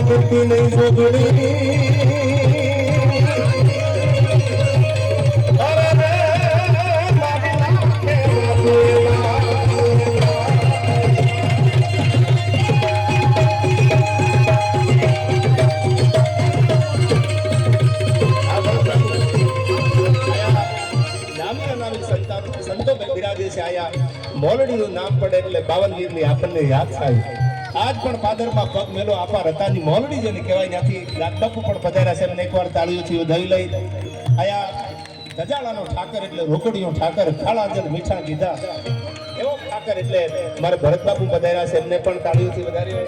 લાગતી નહીં જોગણી મોલડીનું નામ પડે એટલે 52 વીરની આપણને યાદ થાય. આજ પણ પાદરમાં પગ મેલો આપા રતાની મોલડી જેને કહેવાય ત્યાંથી રાજબાપુ પણ પધાર્યા છે. એમને એકવાર તાળીઓથી વધાવી લઈ. આયા ગજાળાનો ઠાકર એટલે રોકડીનો ઠાકર, ખાળાજલ મીઠા કીધા એવો ઠાકર એટલે મારે ભરતબાપુ પધાર્યા છે. એમને પણ તાળીઓથી વધારી.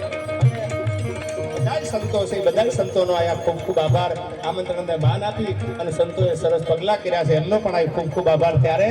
બધા જ સંતો છે, બધા જ સંતોનો આયા ખૂબ ખૂબ આભાર. આમંત્રણને માન આપી અને સંતોએ સરસ પગલા કર્યા છે એમનો પણ આ ખૂબ ખૂબ આભાર. ત્યારે